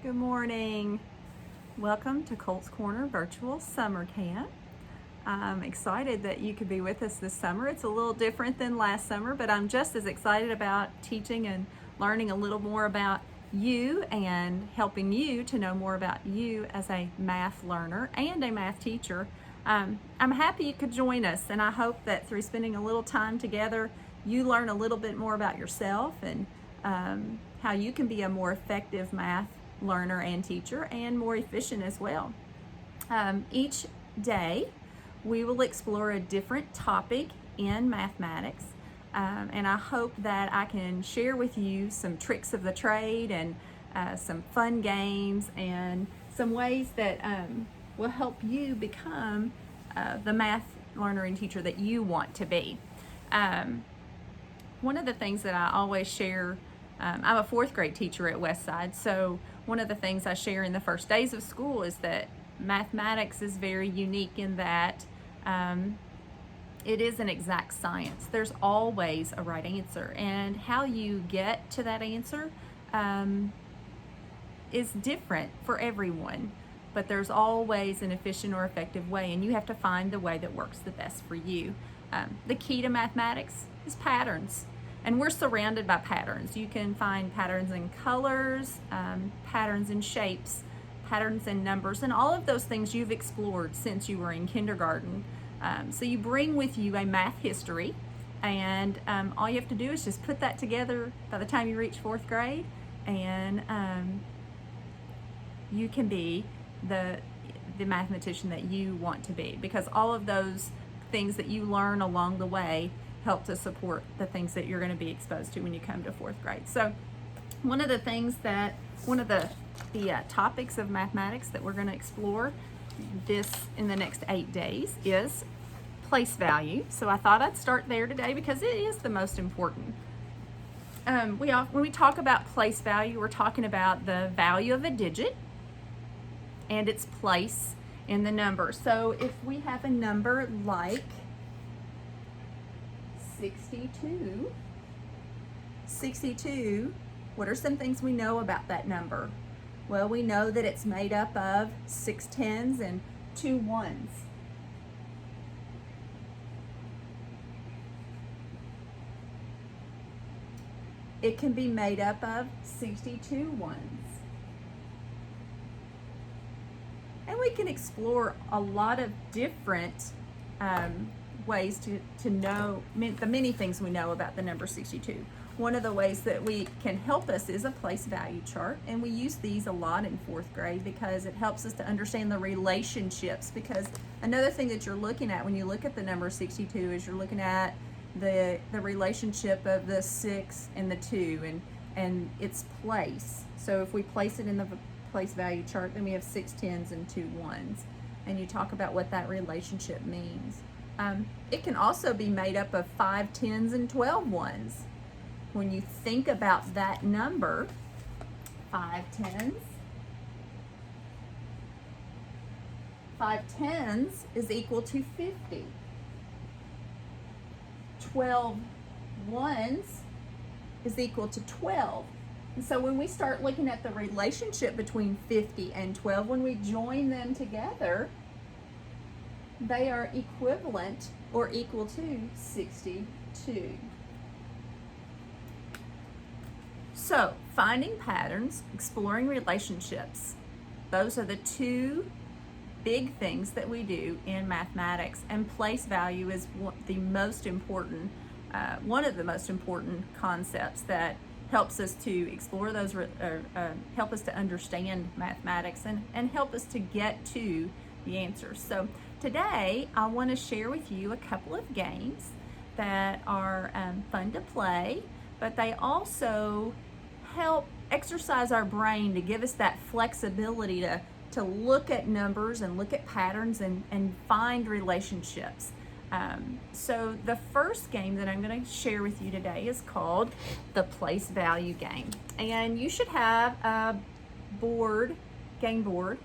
Good morning. Welcome to Colts Corner Virtual Summer Camp. I'm excited that you could be with us this summer. It's a little different than last summer, but I'm just as excited about teaching and learning a little more about you and helping you to know more about you as a math learner and a math teacher. I'm happy you could join us, and I hope that through spending a little time together, you learn a little bit more about yourself and how you can be a more effective math learner and teacher and more efficient as well. Each day we will explore a different topic in mathematics, and I hope that I can share with you some tricks of the trade and some fun games and some ways that will help you become the math learner and teacher that you want to be. One of the things that I always share, I'm a fourth grade teacher at Westside, so one of the things I share in the first days of school is that mathematics is very unique in that it is an exact science. There's always a right answer, and how you get to that answer is different for everyone, but there's always an efficient or effective way, and you have to find the way that works the best for you. The key to mathematics is patterns. And we're surrounded by patterns. You can find patterns in colors, patterns in shapes, patterns in numbers, and all of those things you've explored since you were in kindergarten. So you bring with you a math history, and all you have to do is just put that together by the time you reach fourth grade, and you can be the mathematician that you want to be, because all of those things that you learn along the way help to support the things that you're going to be exposed to when you come to fourth grade. So one of the topics of mathematics that we're going to explore in the next 8 days is place value. So I thought I'd start there today because it is the most important. When we talk about place value, we're talking about the value of a digit and its place in the number. So if we have a number like 62, what are some things we know about that number? Well, we know that it's made up of 6 tens and 2 ones. It can be made up of 62 ones. And we can explore a lot of different ways to know the many things we know about the number 62. One of the ways that we can help us is a place value chart, and we use these a lot in fourth grade because it helps us to understand the relationships. Because another thing that you're looking at when you look at the number 62 is you're looking at the relationship of the 6 and the 2 and its place. So if we place it in the place value chart, then we have 6 tens and 2 ones, and you talk about what that relationship means. It can also be made up of 5 tens and 12 ones. When you think about that number, 5 tens is equal to 50. 12 ones is equal to 12. And so when we start looking at the relationship between 50 and 12, when we join them together, they are equivalent or equal to 62. So, finding patterns, exploring relationships, those are the two big things that we do in mathematics, and place value is one of the most important concepts that helps us to explore those, help us to understand mathematics and help us to get to the answers. So today I want to share with you a couple of games that are fun to play, but they also help exercise our brain to give us that flexibility to look at numbers and look at patterns and find relationships. So the first game that I'm going to share with you today is called the place value game. And you should have a game board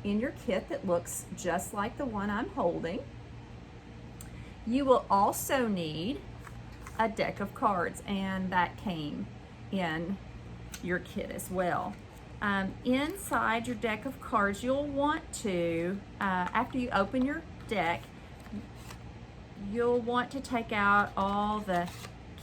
in your kit that looks just like the one I'm holding. You will also need a deck of cards, and that came in your kit as well. Inside your deck of cards, you'll want to, after you open your deck, you'll want to take out all the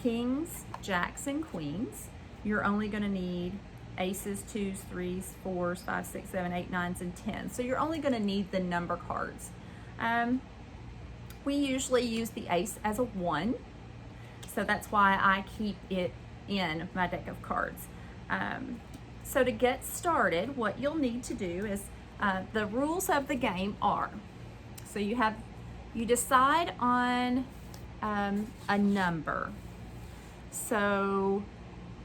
kings, jacks, and queens. You're only going to need aces, twos, threes, fours, 5, 6, 7, 8, 9s, and 10s. So you're only going to need the number cards. We usually use the ace as a 1, so that's why I keep it in my deck of cards. So to get started, what you'll need to do is, the rules of the game are, so you decide on a number. So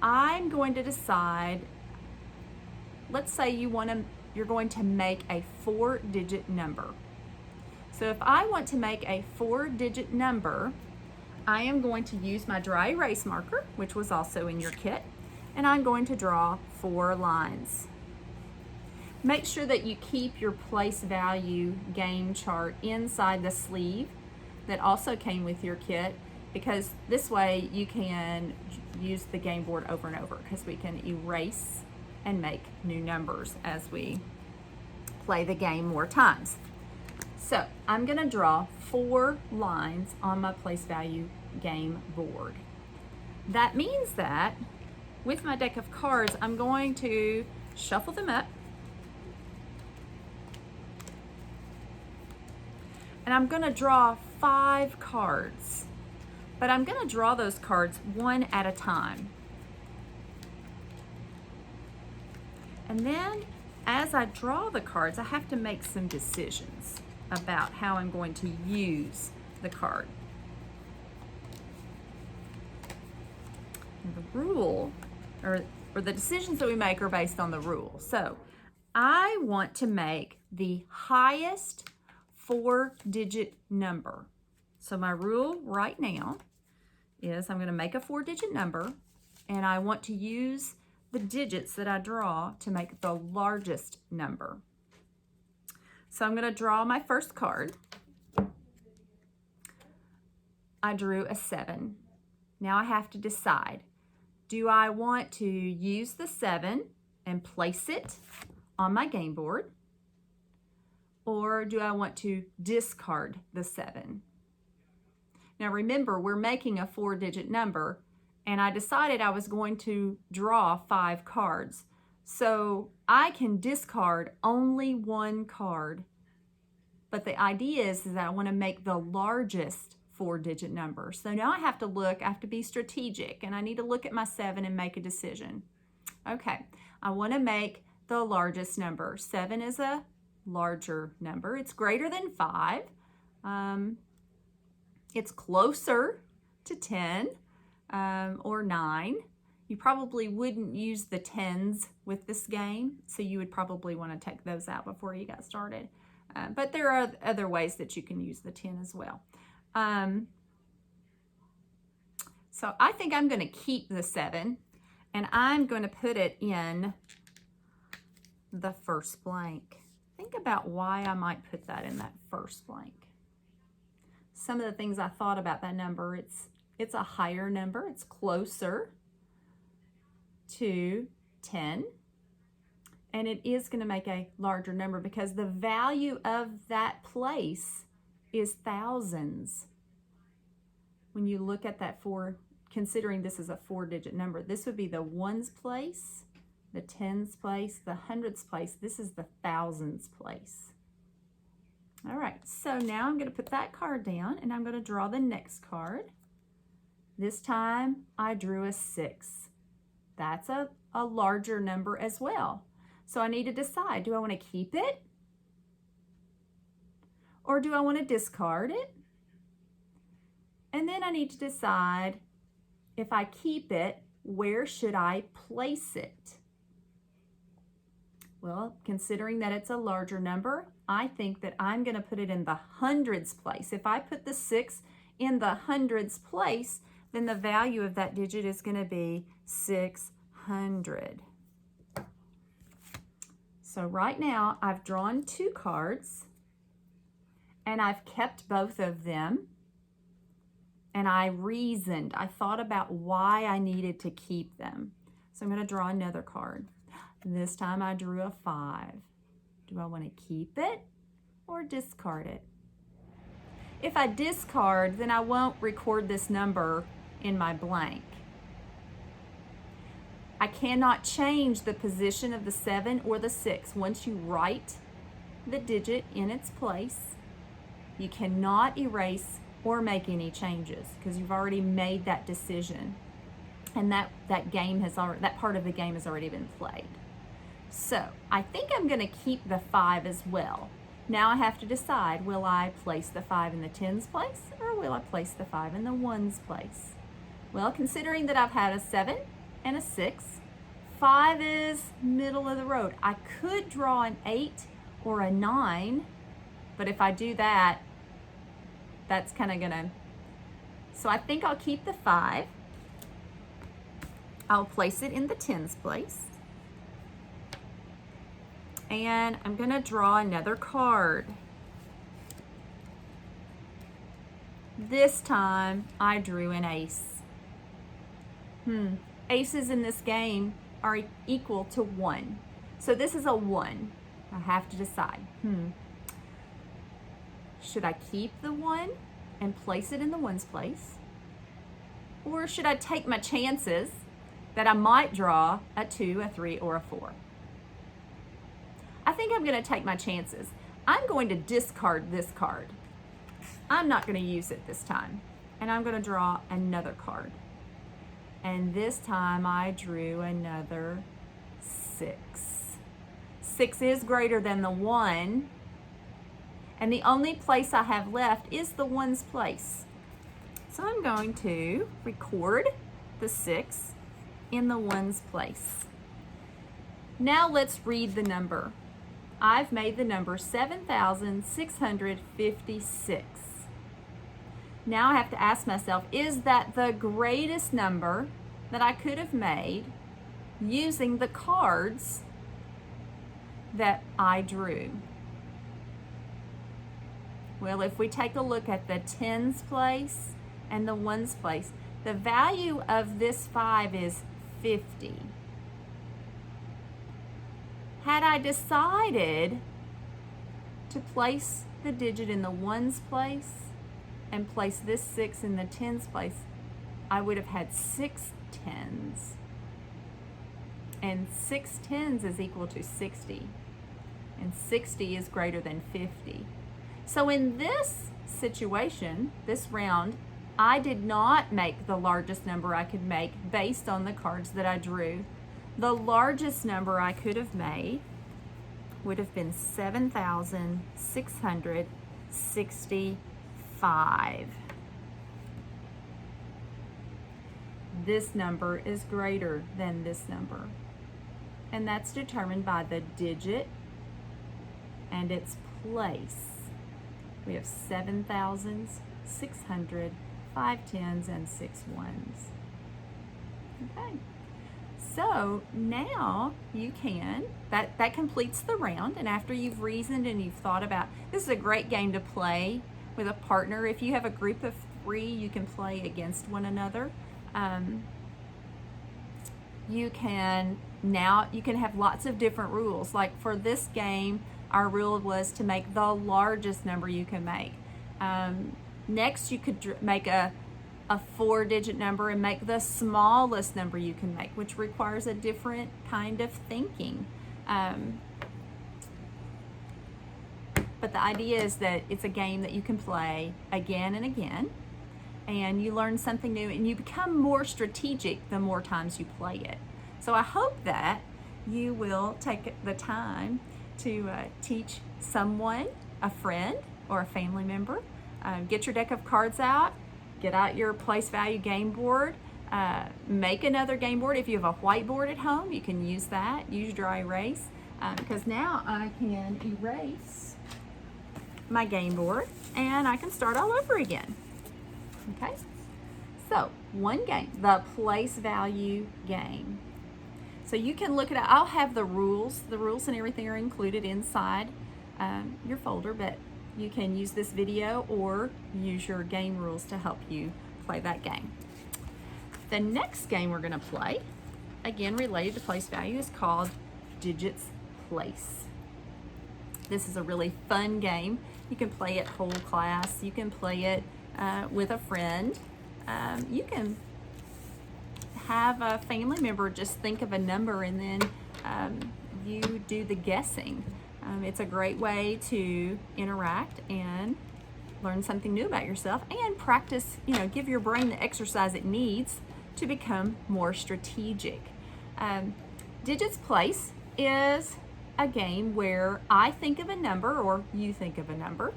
I'm going to decide, let's say you're going to make a 4-digit number. So if I want to make a 4-digit number, I am going to use my dry erase marker, which was also in your kit, and I'm going to draw 4 lines. Make sure that you keep your place value game chart inside the sleeve that also came with your kit, because this way you can use the game board over and over, because we can erase and make new numbers as we play the game more times. So I'm going to draw 4 lines on my place value game board. That means that with my deck of cards, I'm going to shuffle them up, and I'm going to draw 5 cards, but I'm going to draw those cards one at a time. And then as I draw the cards, I have to make some decisions about how I'm going to use the card. And the rule, or the decisions that we make, are based on the rule. So I want to make the highest 4-digit number. So my rule right now is I'm going to make a 4-digit number, and I want to use the digits that I draw to make the largest number. So I'm going to draw my first card. I drew a 7. Now I have to decide, do I want to use the 7 and place it on my game board, or do I want to discard the 7? Now remember, we're making a 4-digit number, and I decided I was going to draw 5 cards. So I can discard only 1 card, but the idea is that I want to make the largest 4-digit number. So now I have to be strategic, and I need to look at my 7 and make a decision. Okay, I want to make the largest number. 7 is a larger number. It's greater than 5. It's closer to 10 or 9. You probably wouldn't use the 10s with this game, so you would probably want to take those out before you got started. But there are other ways that you can use the 10 as well. So I think I'm going to keep the 7, and I'm going to put it in the first blank. Think about why I might put that in that first blank. Some of the things I thought about that number, it's a higher number. It's closer to 10, and it is going to make a larger number because the value of that place is thousands. When you look at that considering this is a 4-digit number, this would be the ones place, the tens place, the hundreds place. This is the thousands place. All right, so now I'm going to put that card down, and I'm going to draw the next card. This time I drew a 6. That's a larger number as well. So I need to decide, do I want to keep it? Or do I want to discard it? And then I need to decide, if I keep it, where should I place it? Well, considering that it's a larger number, I think that I'm going to put it in the hundreds place. If I put the 6 in the hundreds place, then the value of that digit is going to be 600. So right now I've drawn 2 cards, and I've kept both of them, and I thought about why I needed to keep them. So I'm going to draw another card. This time I drew a 5. Do I want to keep it or discard it? If I discard, then I won't record this number in my blank. I cannot change the position of the 7 or the 6. Once you write the digit in its place, you cannot erase or make any changes because you've already made that decision. And that part of the game has already been played. So I think I'm going to keep the 5 as well. Now I have to decide, will I place the 5 in the tens place or will I place the 5 in the ones place? Well, considering that I've had a 7 and a 6, 5 is middle of the road. I could draw an 8 or a 9, but if I do that, that's kind of gonna, so I think I'll keep the 5. I'll place it in the tens place. And I'm gonna draw another card. This time I drew an ace. Aces in this game are equal to 1. So this is a 1. I have to decide. Should I keep the 1 and place it in the ones place? Or should I take my chances that I might draw a 2, a 3, or a 4? I think I'm going to take my chances. I'm going to discard this card. I'm not going to use it this time. And I'm going to draw another card. And this time I drew another 6. 6 is greater than the 1. And the only place I have left is the ones place. So I'm going to record the 6 in the ones place. Now let's read the number. I've made the number 7,656. Now I have to ask myself, is that the greatest number that I could have made using the cards that I drew? Well, if we take a look at the tens place and the ones place, the value of this 5 is 50. Had I decided to place the digit in the ones place and place this 6 in the tens place, I would have had 6 tens. And 6 tens is equal to 60. And 60 is greater than 50. So in this situation, this round, I did not make the largest number I could make based on the cards that I drew. The largest number I could have made would have been 7,665. This number is greater than this number. And that's determined by the digit and its place. We have 7 thousands, 600, 5 tens, and 6 ones. Okay. So now you can, that completes the round, and after you've reasoned and you've thought about, this is a great game to play with a partner. If you have a group of 3, you can play against one another. You can have lots of different rules. Like for this game, our rule was to make the largest number you can make. Next, you could make a 4-digit number and make the smallest number you can make, which requires a different kind of thinking. But the idea is that it's a game that you can play again and again, and you learn something new, and you become more strategic the more times you play it. So I hope that you will take the time to teach someone, a friend or a family member. Get your deck of cards out. Get out your place value game board. Make another game board. If you have a whiteboard at home, you can use that. Use dry erase, because now I can erase my game board and I can start all over again. Okay, so one game, the place value game. So you can look at it. I'll have the rules. The rules and everything are included inside your folder, but you can use this video or use your game rules to help you play that game. The next game we're going to play, again related to place value, is called Digits Place. This is a really fun game. You can play it whole class. You can play it with a friend. You can have a family member just think of a number and then you do the guessing. It's a great way to interact and learn something new about yourself and practice, give your brain the exercise it needs to become more strategic. Digits Place is a game where I think of a number, or you think of a number,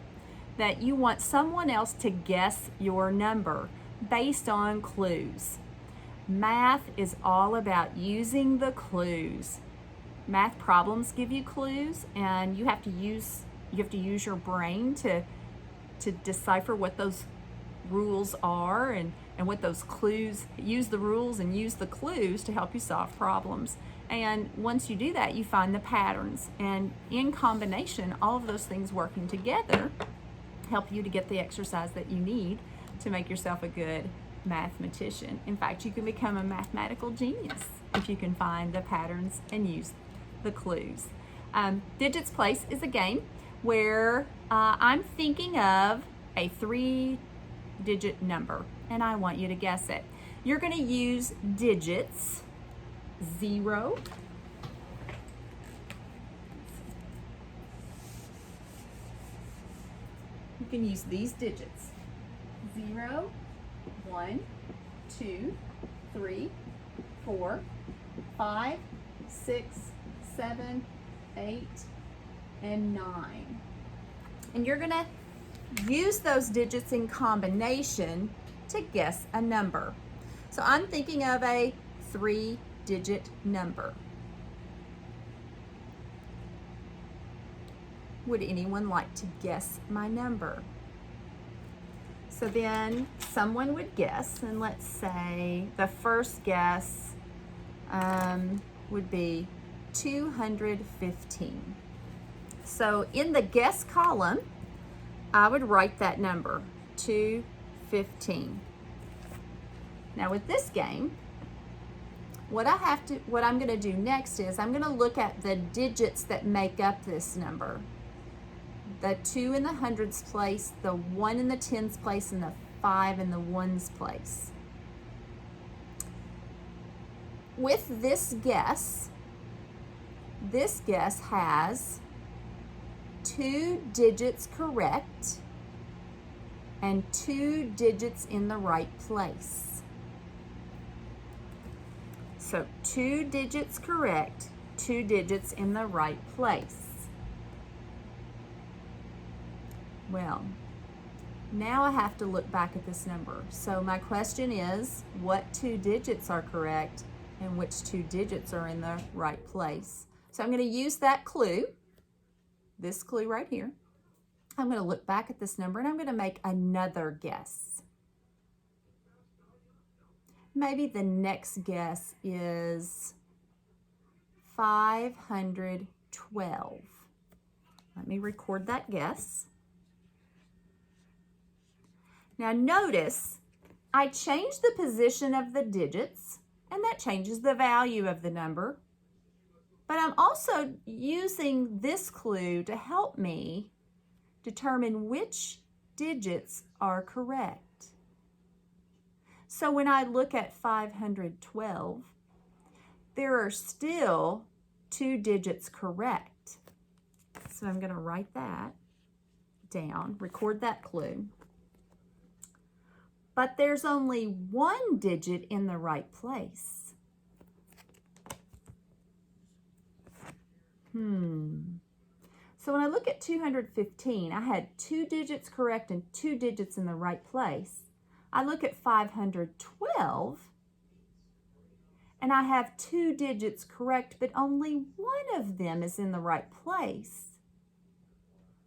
that you want someone else to guess your number based on clues. Math is all about using the clues. Math problems give you clues, and you have to use your brain to decipher what those rules are and what those clues, use the rules and use the clues to help you solve problems. And once you do that, you find the patterns, and in combination, all of those things working together help you to get the exercise that you need to make yourself a good mathematician. In fact, you can become a mathematical genius if you can find the patterns and use the clues. Digits Place is a game where I'm thinking of a 3-digit number, and I want you to guess it. You're going to use digits 0, you can use these digits: 0, 1, 2, 3, 4, 5, 6, 7, 8, and 9. And you're going to use those digits in combination to guess a number. So I'm thinking of a 3-digit number. Would anyone like to guess my number? So then someone would guess, and let's say the first guess would be 215. So in the guess column, I would write that number, 215. Now with this game, what I'm going to do next is I'm going to look at the digits that make up this number. The 2 in the hundreds place, the 1 in the tens place, and the 5 in the ones place. With this guess has 2 digits correct and 2 digits in the right place. So 2 digits correct, 2 digits in the right place. Well, now I have to look back at this number. So my question is, what 2 digits are correct and which 2 digits are in the right place? So I'm going to use that clue, this clue right here. I'm going to look back at this number and I'm going to make another guess. Maybe the next guess is 512. Let me record that guess. Now notice I changed the position of the digits, and that changes the value of the number. But I'm also using this clue to help me determine which digits are correct. So when I look at 512, there are still 2 digits correct. So I'm going to write that down, record that clue. But there's only 1 digit in the right place. So when I look at 215, I had 2 digits correct and 2 digits in the right place. I look at 512, and I have 2 digits correct, but only 1 of them is in the right place.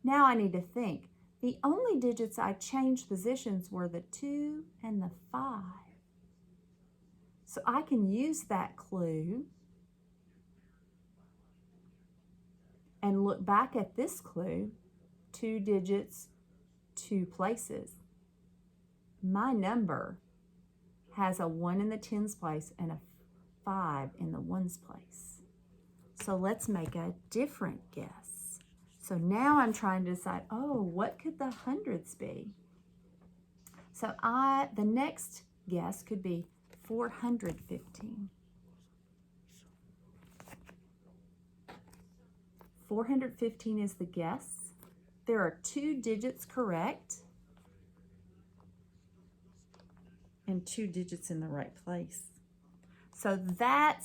Now I need to think. The only digits I changed positions were the 2 and the 5. So I can use that clue and look back at this clue, 2 digits, 2 places. My number has a 1 in the tens place and a 5 in the ones place. So let's make a different guess. So now I'm trying to decide, oh, what could the hundreds be? So the next guess could be 415. 415 is the guess. There are 2 digits correct and 2 digits in the right place. So that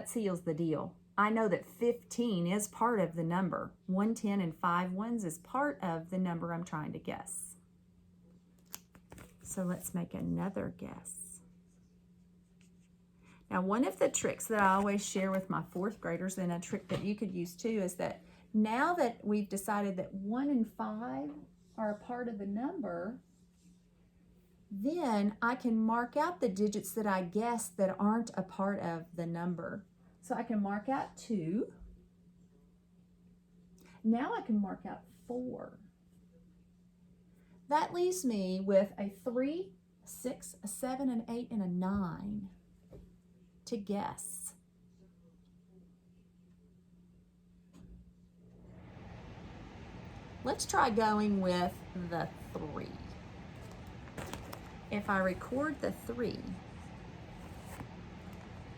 seals the deal. I know that 15 is part of the number. 1, 10, and 5 ones is part of the number I'm trying to guess. So let's make another guess. Now, one of the tricks that I always share with my 4th graders, and a trick that you could use too, is that now that we've decided that 1 and 5 are a part of the number, then I can mark out the digits that I guessed that aren't a part of the number. So I can mark out 2. Now I can mark out 4. That leaves me with a 3, a 6, a 7, an 8, and a 9 to guess. Let's try going with the 3. If I record the 3,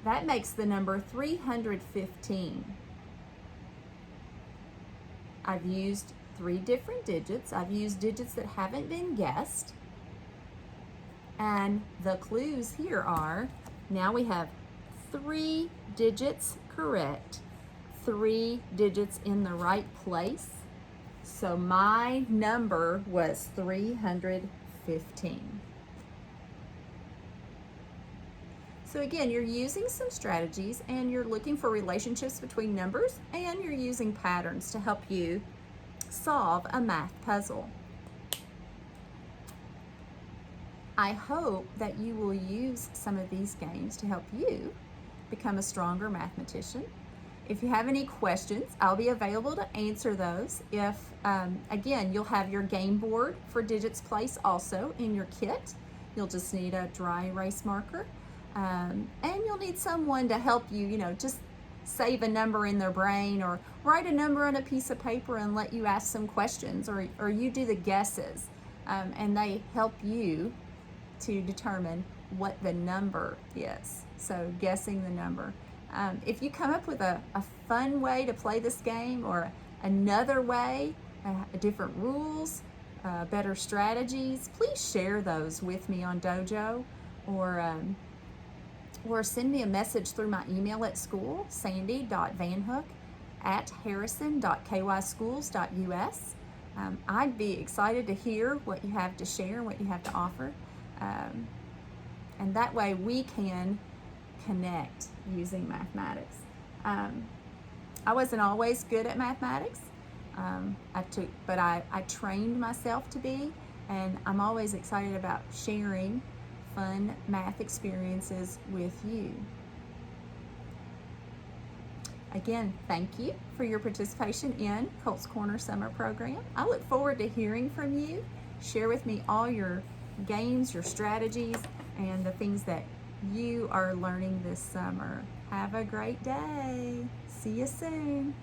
that makes the number 315. I've used 3 different digits. I've used digits that haven't been guessed. And the clues here are, now we have 3 digits correct, 3 digits in the right place. So my number was 315. So again, you're using some strategies and you're looking for relationships between numbers, and you're using patterns to help you solve a math puzzle. I hope that you will use some of these games to help you become a stronger mathematician. If you have any questions, I'll be available to answer those. If, again, you'll have your game board for digits place also in your kit. You'll just need a dry erase marker. And you'll need someone to help you, just save a number in their brain, or write a number on a piece of paper and let you ask some questions, or you do the guesses, and they help you to determine what the number is. So guessing the number. If you come up with a fun way to play this game, or another way, different rules, better strategies, please share those with me on Dojo, or send me a message through my email at school, sandy.vanhook@harrison.kyschools.us. I'd be excited to hear what you have to share, what you have to offer. And that way we can connect using mathematics. I wasn't always good at mathematics, but I trained myself to be, and I'm always excited about sharing fun math experiences with you. Again, thank you for your participation in Colts Corner Summer Program. I look forward to hearing from you. Share with me all your games, your strategies, and the things that you are learning this summer. Have a great day. See you soon.